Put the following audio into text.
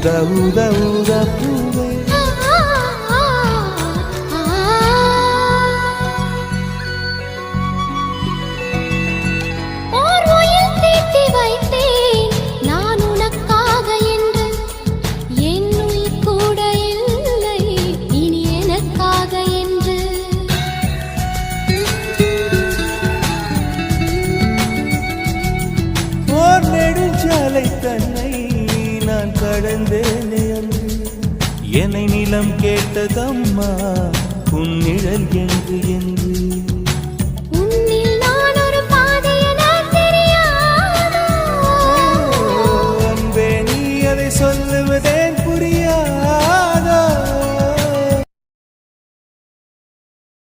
ஊத ஊத ஊத பூவே நெடுஞ்சாலை தன்னை நான் கடந்தேனே அன்று என்னை நிலம் கேட்டதம்மா